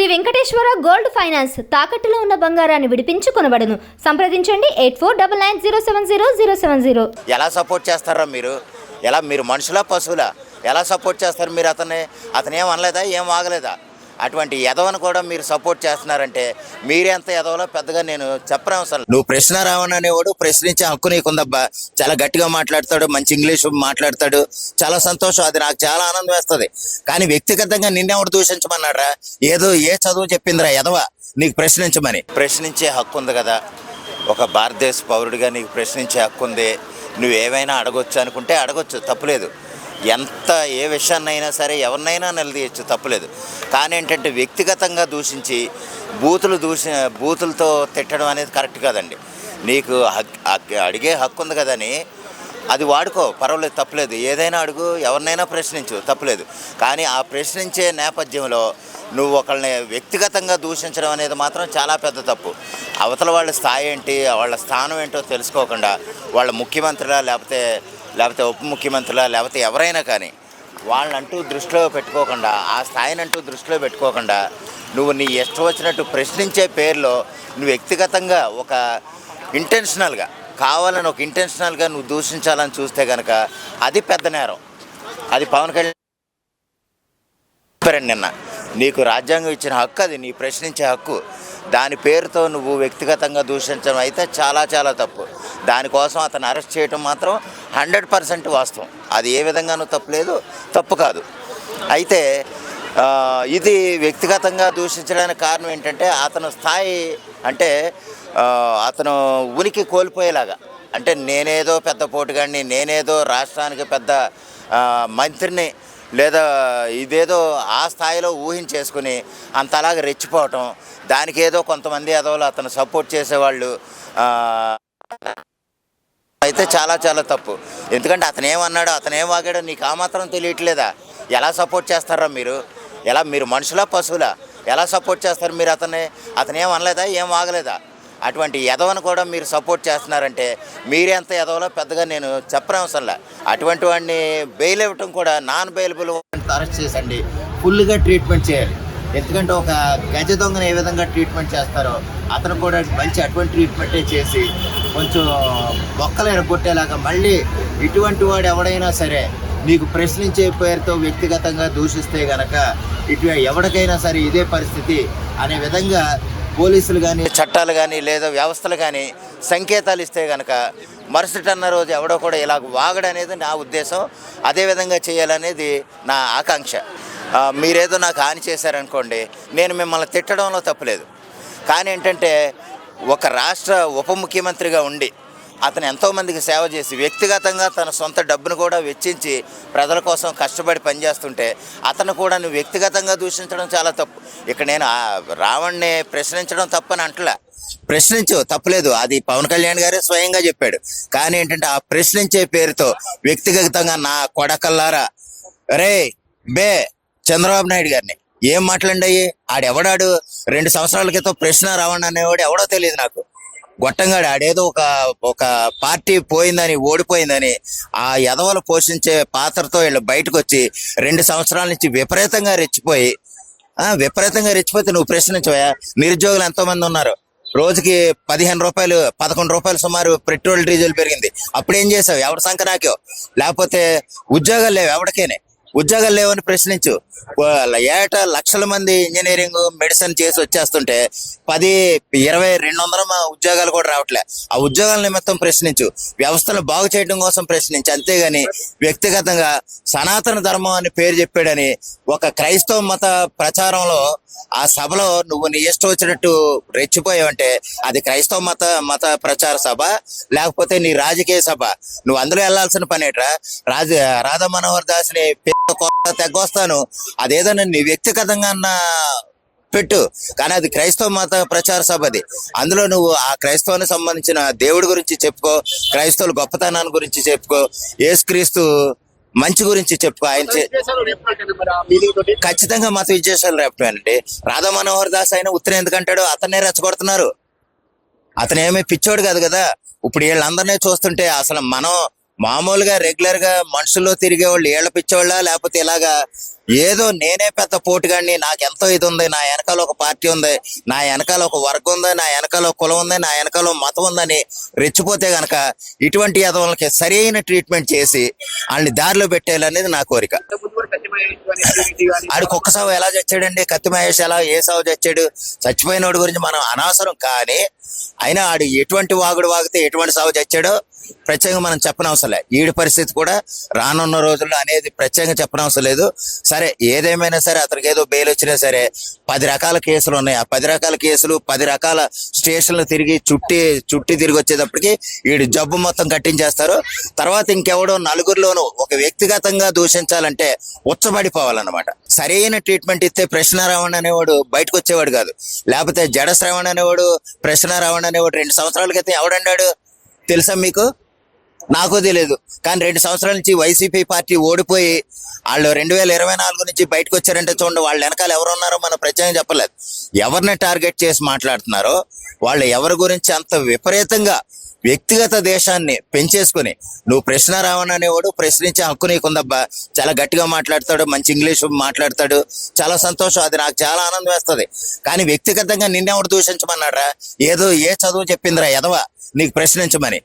Shri Venkateswara gold finance తాకట్టులో ఉన్న బంగారాన్ని విడిపించి కొనబడును. సంప్రదించండి 8499070070. ఎలా సపోర్ట్ చేస్తారా మీరు? మీరు మనుషులా పశువులా? ఎలా సపోర్ట్ చేస్తారు మీరు? అతను ఏం అనలేదా, ఏం ఆగలేదా? అటువంటి ఎదవను కూడా మీరు సపోర్ట్ చేస్తున్నారంటే మీరెంత ఎదవలో పెద్దగా నేను చెప్పనవసరం. నువ్వు ప్రశ్న రావణ అనేవాడు ప్రశ్నించే హక్కు నీకుందబ్బా. చాలా గట్టిగా మాట్లాడతాడు, మంచి ఇంగ్లీష్ మాట్లాడతాడు, చాలా సంతోషం, అది నాకు చాలా ఆనందం వేస్తుంది. కానీ వ్యక్తిగతంగా నిన్నెవడు దూషించమన్నాడ్రా? ఏ చదువు చెప్పిందిరా ఎదవ నీకు ప్రశ్నించమని? ప్రశ్నించే హక్కు ఉంది కదా, ఒక భారతదేశ పౌరుడిగా నీకు ప్రశ్నించే హక్కు ఉంది. నువ్వేమైనా అడగొచ్చు అనుకుంటే అడగొచ్చు, తప్పులేదు. ఏ విషయాన్నైనా సరే ఎవరినైనా నిలదీయచ్చు, తప్పులేదు. కానీ ఏంటంటే వ్యక్తిగతంగా దూషించి బూతులతో తిట్టడం అనేది కరెక్ట్ కాదండి. నీకు అడిగే హక్కు ఉంది కదని అది వాడుకో, పర్వాలేదు, తప్పులేదు. ఏదైనా అడుగు, ఎవరినైనా ప్రశ్నించు, తప్పులేదు. కానీ ఆ ప్రశ్నించే నేపథ్యంలో నువ్వు ఒకళ్ళని వ్యక్తిగతంగా దూషించడం అనేది మాత్రం చాలా పెద్ద తప్పు. అవతల వాళ్ళ స్థాయి ఏంటి, వాళ్ళ స్థానం ఏంటో తెలుసుకోకుండా వాళ్ళ ముఖ్యమంత్రిలా లేకపోతే ఉప ముఖ్యమంత్రులా లేకపోతే ఎవరైనా కానీ వాళ్ళంటూ దృష్టిలో పెట్టుకోకుండా, ఆ స్థాయిని అంటూ దృష్టిలో పెట్టుకోకుండా నువ్వు నీ ఇష్టం వచ్చినట్టు ప్రశ్నించే పేరులో నువ్వు వ్యక్తిగతంగా కావాలని ఇంటెన్షనల్గా నువ్వు దూషించాలని చూస్తే కనుక అది పెద్ద నేరం. అది పవన్ కళ్యాణ్ నిన్న నీకు రాజ్యాంగం ఇచ్చిన హక్కు, అది నీ ప్రశ్నించే హక్కు. దాని పేరుతో నువ్వు వ్యక్తిగతంగా దూషించడం అయితే చాలా చాలా తప్పు. దానికోసం అతను అరెస్ట్ చేయడం మాత్రం 100% వాస్తవం. అది ఏ విధంగానూ తప్పులేదు, తప్పు కాదు. అయితే ఇది వ్యక్తిగతంగా దూషించడానికి కారణం ఏంటంటే అతను స్థాయి అంటే అతను ఉనికి కోల్పోయేలాగా, అంటే నేనేదో పెద్ద పోటుగాడిని, నేనేదో రాష్ట్రానికి పెద్ద మంత్రిని, లేదా ఇదేదో ఆ స్థాయిలో ఊహించేసుకుని అంతలాగా రెచ్చిపోవటం, దానికి ఏదో కొంతమంది ఎదవలు అతను సపోర్ట్ చేసేవాళ్ళు అయితే చాలా చాలా తప్పు. ఎందుకంటే అతను ఏమన్నాడో, అతను ఏం వాగాడో నీకు ఆ మాత్రం తెలియట్లేదా? ఎలా సపోర్ట్ చేస్తారా మీరు? మీరు మనుషులా పశువులా? ఎలా సపోర్ట్ చేస్తారు మీరు? అతను ఏం అనలేదా, ఏం ఆగలేదా? అటువంటి ఎదవను కూడా మీరు సపోర్ట్ చేస్తున్నారంటే మీరెంత ఎదవలో పెద్దగా నేను చెప్పనవసరంలా. అటువంటి వాడిని బెయిల్ ఇవ్వటం కూడా నాన్ బెయిలబుల్ అరెస్ట్ చేసండి, ఫుల్గా ట్రీట్మెంట్ చేయాలి. ఎందుకంటే ఒక గజ దొంగను ఏ విధంగా ట్రీట్మెంట్ చేస్తారో అతను కూడా అటువంటి ట్రీట్మెంటే చేసి కొంచెం బొక్కలు ఎరగొట్టేలాగా, మళ్ళీ ఇటువంటి వాడు ఎవడైనా సరే నీకు ప్రశ్నించే పేరుతో వ్యక్తిగతంగా దూషిస్తే గనక ఎవరికైనా సరే ఇదే పరిస్థితి అనే విధంగా పోలీసులు కానీ, చట్టాలు కానీ, లేదా వ్యవస్థలు కానీ సంకేతాలు ఇస్తే కనుక మరుసటన్న రోజు ఎవడో కూడా ఇలా వాగడనేది నా ఉద్దేశం. అదేవిధంగా చేయాలనేది నా ఆకాంక్ష. మీరేదో నాకు హాని చేశారనుకోండి, నేను మిమ్మల్ని తిట్టడంలో తప్పులేదు. కానీ ఏంటంటే ఒక రాష్ట్ర ఉప ముఖ్యమంత్రిగా ఉండి అతను ఎంతోమందికి సేవ చేసి వ్యక్తిగతంగా తన సొంత డబ్బును కూడా వెచ్చించి ప్రజల కోసం కష్టపడి పనిచేస్తుంటే అతను కూడా నువ్వు వ్యక్తిగతంగా దూషించడం చాలా తప్పు. ఇక్కడ నేను రావణ్ణి ప్రశ్నించడం తప్పని అంటలే, ప్రశ్నించు, తప్పులేదు. అది పవన్ కళ్యాణ్ గారే స్వయంగా చెప్పాడు. కానీ ఏంటంటే ఆ ప్రశ్నించే పేరుతో వ్యక్తిగతంగా నా కొడకల్లారా చంద్రబాబు నాయుడు గారిని ఏం మాట్లాడినాయి? ఆడెవడాడు? 2 సంవత్సరాల క్రితం ప్రశ్న రావణ్ అనేవాడు ఎవడో తెలియదు నాకు. గొట్టంగాడు ఆడేదో ఒక పార్టీ ఓడిపోయిందని ఆ ఎదవలు పోషించే పాత్రతో వీళ్ళు బయటకు వచ్చి 2 సంవత్సరాల నుంచి విపరీతంగా రెచ్చిపోతే నువ్వు ప్రశ్నించవా? నిరుద్యోగులు ఎంతోమంది ఉన్నారు. రోజుకి 15 రూపాయలు 11 రూపాయలు సుమారు పెట్రోల్ డీజిల్ పెరిగింది. అప్పుడేం చేసావు? ఎవరి సంఖ నాకేవు? లేకపోతే ఉద్యోగాలు లేవు? ఎవరికైనా ఉద్యోగాలు లేవని ప్రశ్నించు. ఏటా లక్షల మంది ఇంజనీరింగ్, మెడిసిన్ చేసి వచ్చేస్తుంటే 10, 20, 200 ఉద్యోగాలు కూడా రావట్లే. ఆ ఉద్యోగాల నిమిత్తం ప్రశ్నించు, వ్యవస్థను బాగు చేయడం కోసం ప్రశ్నించు. అంతేగాని వ్యక్తిగతంగా సనాతన ధర్మం అని పేరు చెప్పాడని ఒక క్రైస్తవ మత ప్రచారంలో ఆ సభలో నువ్వు నీ ఇష్టం వచ్చినట్టు రెచ్చిపోయావంటే అది క్రైస్తవ మత ప్రచార సభ, లేకపోతే నీ రాజకీయ సభ. నువ్వు అందులో వెళ్లాల్సిన పనేట్రా? రాధా మనోహర్ దాస్ని తెగ్గొస్తాను, అదేదో నీ వ్యక్తిగతంగా పెట్టు. కానీ అది క్రైస్తవ మత ప్రచార సభ. అది అందులో నువ్వు ఆ క్రైస్తవానికి సంబంధించిన దేవుడి గురించి చెప్పుకో, క్రైస్తవుల గొప్పతనాన్ని గురించి చెప్పుకో, యేసుక్రీస్తు మంచి గురించి చెప్పుకో. ఆయన ఖచ్చితంగా మత విద్వేషాలు రేపటండి. రాధా మనోహర్ దాస్ అయినా ఉత్తరం ఎందుకంటాడు? అతన్నే రెచ్చగొడుతున్నారు. అతను ఏమీ పిచ్చోడు కాదు కదా. ఇప్పుడు వీళ్ళందరినీ చూస్తుంటే అసలు మనం మామూలుగా రెగ్యులర్గా మనుషుల్లో తిరిగేవాళ్ళు ఏళ్ళ పిచ్చేవాళ్ళ, లేకపోతే ఇలాగా ఏదో నేనే పెద్ద పోటుగాడిని, నాకెంతో ఇది ఉంది, నా వెనకాల ఒక పార్టీ ఉంది, నా వెనకాల ఒక వర్గం ఉంది, నా వెనకాల ఒక కులం ఉంది, నా వెనకాల ఒక మతం ఉందని రెచ్చిపోతే గనక ఇటువంటి యదవులకి సరైన ట్రీట్మెంట్ చేసి వాళ్ళని దారిలో పెట్టేయాలనేది నా కోరిక. ఆడు కుక్క సావు ఎలా చచ్చాడండి? కత్తి మహేష్ ఎలా ఏ సావు చచ్చాడు? చచ్చిపోయినోడి గురించి మనం అనవసరం, కానీ అయినా ఆడు ఎటువంటి వాగుడు వాగితే ఎటువంటి సావు చచ్చాడో ప్రత్యేకంగా మనం చెప్పనవసరం లేదు. ఈడి పరిస్థితి కూడా రానున్న రోజుల్లో అనేది ప్రత్యేకంగా చెప్పనవసరం లేదు. సరే ఏదేమైనా సరే అతనికి ఏదో బెయిల్ వచ్చినా సరే 10 రకాల కేసులు ఉన్నాయి. ఆ 10 రకాల కేసులు 10 రకాల స్టేషన్లు తిరిగి చుట్టి తిరిగి వచ్చేటప్పటికి వీడి జబ్బు మొత్తం కట్టించేస్తారు. తర్వాత ఇంకెవడో నలుగురిలోనూ ఒక వ్యక్తిగతంగా దూషించాలంటే ఉచ్చబడిపోవాలన్నమాట. సరైన ట్రీట్మెంట్ ఇస్తే ప్రశ్నారావణ అనేవాడు బయటకు వచ్చేవాడు కాదు. లేకపోతే జడ శ్రవణ్ అనేవాడు, ప్రశ్నారావణ అనేవాడు 2 సంవత్సరాల క్రితం ఎవడన్నాడు తెలుసా మీకు? నాకు తెలియదు. కానీ 2 సంవత్సరాల నుంచి వైసీపీ పార్టీ ఓడిపోయి వాళ్ళు 2024 నుంచి బయటకు వచ్చారంటే చూడండి, వాళ్ళ వెనకాల ఎవరు ఉన్నారో మనం ప్రత్యేకంగా చెప్పలేదు. ఎవరిని టార్గెట్ చేసి మాట్లాడుతున్నారో, వాళ్ళు ఎవరి గురించి అంత విపరీతంగా వ్యక్తిగత దేశాన్ని పెంచేసుకుని, నువ్వు ప్రశ్నారావణ అనేవాడు ప్రశ్నించే హక్కు నీకుందబ్బా, చాలా గట్టిగా మాట్లాడతాడు, మంచి ఇంగ్లీష్ మాట్లాడతాడు, చాలా సంతోషం, అది నాకు చాలా ఆనందం వేస్తుంది. కానీ వ్యక్తిగతంగా నిన్నెవడు దూషించమన్నాడ్రా? ఏదో ఏ చదువు చెప్పిందిరా ఎదవా నీకు ప్రశ్నించమని?